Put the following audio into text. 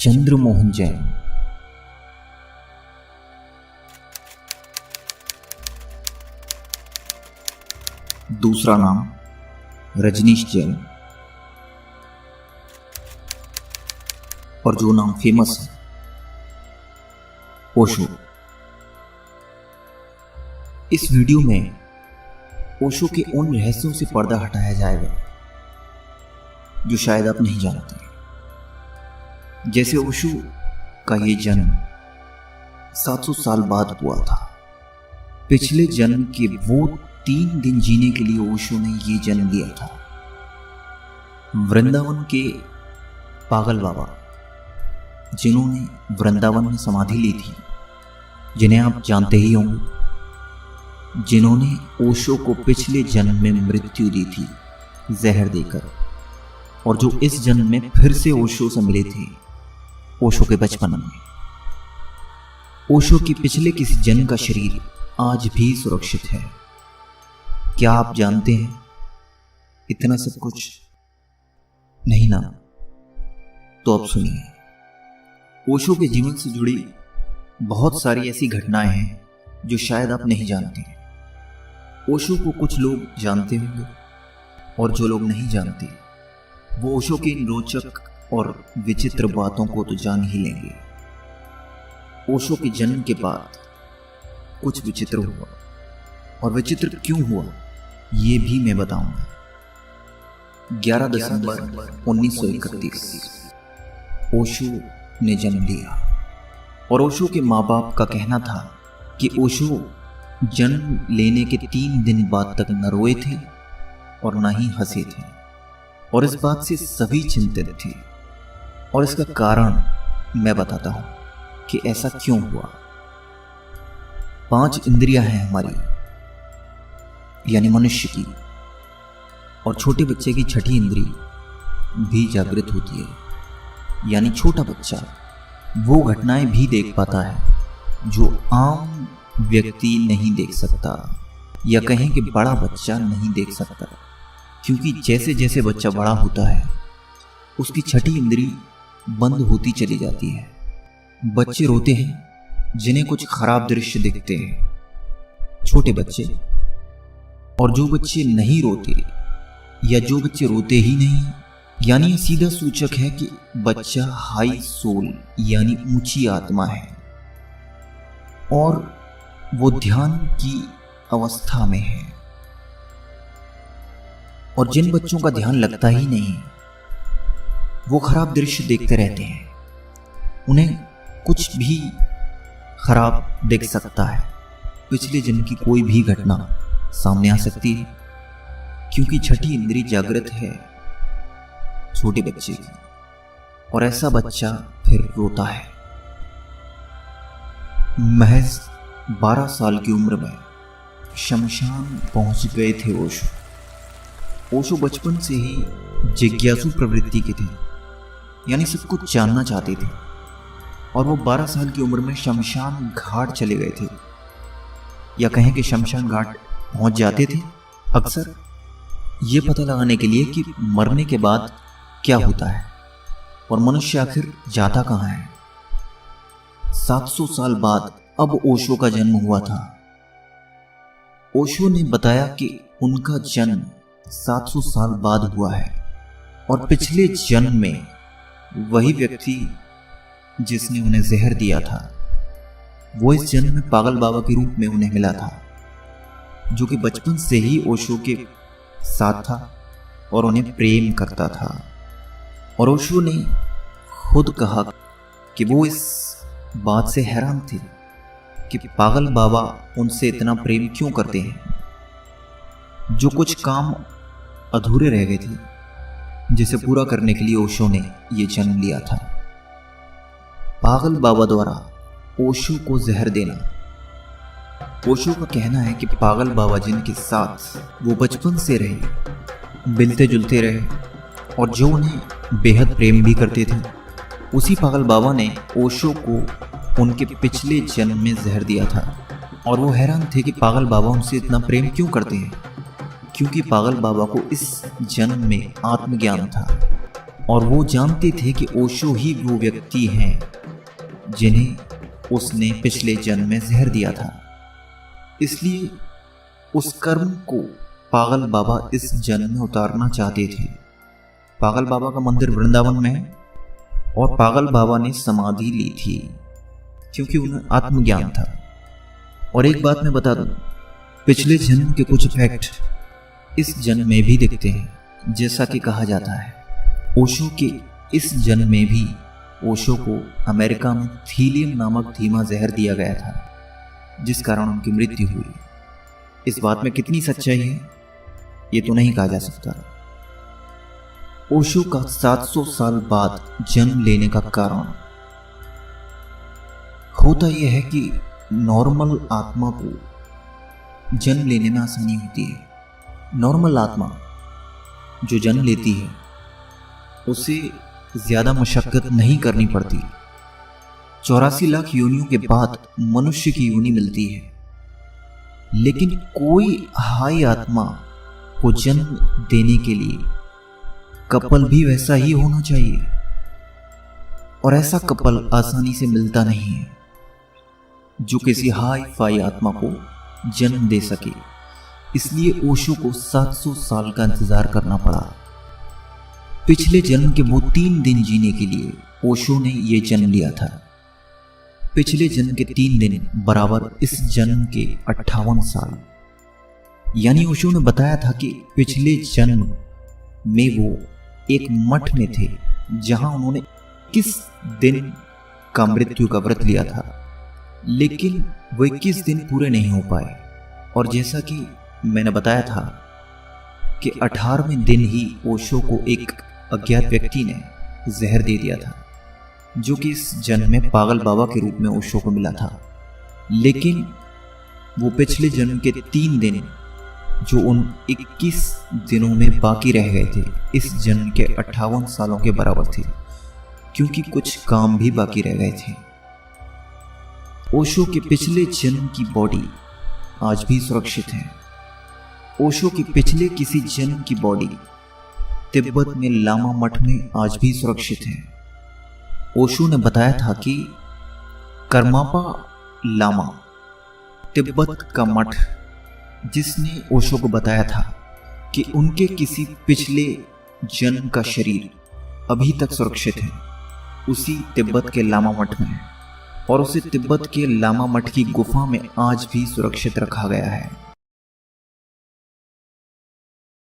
चंद्रमोहन जैन। दूसरा नाम रजनीश जैन। और जो नाम फेमस है ओशो। इस वीडियो में ओशो के उन रहस्यों से पर्दा हटाया जाएगा जो शायद आप नहीं जानते। जैसे ओशो का ये जन्म 700 साल बाद हुआ था। पिछले जन्म के वो 3 दिन जीने के लिए ओशो ने ये जन्म लिया था। वृंदावन के पागल बाबा, जिन्होंने वृंदावन में समाधि ली थी, जिन्हें आप जानते ही होंगे, जिन्होंने ओशो को पिछले जन्म में मृत्यु दी थी जहर देकर, और जो इस जन्म में फिर से ओशो से मिले थे ओशो के बचपन में। ओशो के पिछले किसी जन्म का शरीर आज भी सुरक्षित है। क्या आप जानते हैं इतना सब कुछ? नहीं ना? तो अब सुनिए। ओशो के जीवन से जुड़ी बहुत सारी ऐसी घटनाएं हैं जो शायद आप नहीं जानते। ओशो को कुछ लोग जानते होंगे और जो लोग नहीं जानते वो ओशो की इन रोचक और विचित्र बातों को तो जान ही लेंगे। ओशो के जन्म के बाद कुछ विचित्र हुआ, और विचित्र क्यों हुआ ये भी मैं बताऊंगा। 11 दिसंबर 1931 ओशो ने जन्म लिया, और ओशो के माँ बाप का कहना था कि ओशो जन्म लेने के 3 दिन बाद तक न रोए थे और न ही हंसे थे, और इस बात से सभी चिंतित थे। और इसका कारण मैं बताता हूं कि ऐसा क्यों हुआ। 5 इंद्रियां हैं हमारी, यानी मनुष्य की, और छोटे बच्चे की 6ठी इंद्री भी जागृत होती है। यानी छोटा बच्चा वो घटनाएं भी देख पाता है जो आम व्यक्ति नहीं देख सकता, या कहें कि बड़ा बच्चा नहीं देख सकता, क्योंकि जैसे जैसे बच्चा बड़ा होता है उसकी 6ठी इंद्री बंद होती चली जाती है। बच्चे रोते हैं जिन्हें कुछ खराब दृश्य दिखते हैं, छोटे बच्चे। और जो बच्चे नहीं रोते या जो बच्चे रोते ही नहीं, यानी ये सीधा सूचक है कि बच्चा हाई सोल यानी ऊंची आत्मा है और वो ध्यान की अवस्था में है। और जिन बच्चों का ध्यान लगता ही नहीं वो खराब दृश्य देखते रहते हैं। उन्हें कुछ भी खराब दिख सकता है, पिछले जन्म की कोई भी घटना सामने आ सकती है, क्योंकि 6ठी इंद्री जागृत है छोटे बच्चे की, और ऐसा बच्चा फिर रोता है। महज 12 साल की उम्र में शमशान पहुंच गए थे ओशो। ओशो बचपन से ही जिज्ञासु प्रवृत्ति के थे, यानी सब कुछ जानना चाहते थे, और वो 12 साल की उम्र में शमशान घाट चले गए थे, या कहें कि शमशान घाट पहुंच जाते थे अक्सर ये पता लगाने के लिए कि मरने के बाद क्या होता है और मनुष्य आखिर जाता कहाँ है। 700 साल बाद अब ओशो का जन्म हुआ था। ओशो ने बताया कि उनका जन्म 700 साल बाद हुआ है, और पिछले जन्म में वही व्यक्ति जिसने उन्हें जहर दिया था वो इस जन्म में पागल बाबा के रूप में उन्हें मिला था, जो कि बचपन से ही ओशो के साथ था और उन्हें प्रेम करता था। और ओशो ने खुद कहा कि वो इस बात से हैरान थे कि पागल बाबा उनसे इतना प्रेम क्यों करते हैं। जो कुछ काम अधूरे रह गए थे जिसे पूरा करने के लिए ओशो ने ये जन्म लिया था। पागल बाबा द्वारा ओशो को जहर देना। ओशो का कहना है कि पागल बाबा जिनके साथ वो बचपन से रहे, मिलते जुलते रहे, और जो उन्हें बेहद प्रेम भी करते थे, उसी पागल बाबा ने ओशो को उनके पिछले जन्म में जहर दिया था। और वो हैरान थे कि पागल बाबा उनसे इतना प्रेम क्यों करते हैं, क्योंकि पागल बाबा को इस जन्म में आत्मज्ञान था। और वो जानते थे कि ओशो ही वो व्यक्ति हैं जिन्हें उसने पिछले जन्म में जहर दिया था। इसलिए उस कर्म को पागल बाबा इस जन्म में उतारना चाहते थे। पागल बाबा का मंदिर वृंदावन में है और पागल बाबा ने समाधि ली थी क्योंकि उन्हें आत्मज्ञान था। और एक बात मैं बता दूं, पिछले जन्म के कुछ इफेक्ट इस जन्म में भी दिखते हैं। जैसा कि कहा जाता है ओशो के इस जन्म में भी ओशो को अमेरिका में थीलियम नामक धीमा जहर दिया गया था, जिस कारण उनकी मृत्यु हुई। इस बात में कितनी सच्चाई है ये तो नहीं कहा जा सकता। ओशो का 700 साल बाद जन्म लेने का कारण होता यह है कि नॉर्मल आत्मा को जन्म लेने में आसानी होती है। नॉर्मल आत्मा जो जन्म लेती है उसे ज्यादा मशक्कत नहीं करनी पड़ती। 84 लाख योनियों के बाद मनुष्य की योनि मिलती है, लेकिन कोई हाई आत्मा को जन्म देने के लिए कपल भी वैसा ही होना चाहिए, और ऐसा कपल आसानी से मिलता नहीं है जो किसी हाई फाई आत्मा को जन्म दे सके। इसलिए ओशो को 700 साल का इंतजार करना पड़ा। पिछले जन्म के वो 3 दिन जीने के लिए ओशो ने ये जन्म लिया था। पिछले जन्म के 3 दिन बराबर इस जन्म के 58 साल। यानी ओशो ने बताया था कि पिछले जन्म में वो एक मठ में थे जहां उन्होंने किस दिन का मृत्यु का व्रत लिया था, लेकिन वो 21 दिन पूरे नहीं हो पाए। और जैसा कि मैंने बताया था कि 18वें दिन ही ओशो को एक अज्ञात व्यक्ति ने जहर दे दिया था, जो कि इस जन्म में पागल बाबा के रूप में ओशो को मिला था। लेकिन वो पिछले जन्म के 3 दिन जो उन 21 दिनों में बाकी रह गए थे इस जन्म के 58 सालों के बराबर थे, क्योंकि कुछ काम भी बाकी रह गए थे। ओशो के पिछले जन्म की बॉडी आज भी सुरक्षित है। ओशो के पिछले किसी जन्म की बॉडी तिब्बत में लामा मठ में आज भी सुरक्षित है। ओशो ने बताया था कि कर्मापा लामा तिब्बत का मठ, जिसने ओशो को बताया था कि उनके किसी पिछले जन्म का शरीर अभी तक सुरक्षित है, उसी तिब्बत के लामा मठ में है, और उसे तिब्बत के लामा मठ की गुफा में आज भी सुरक्षित रखा गया है।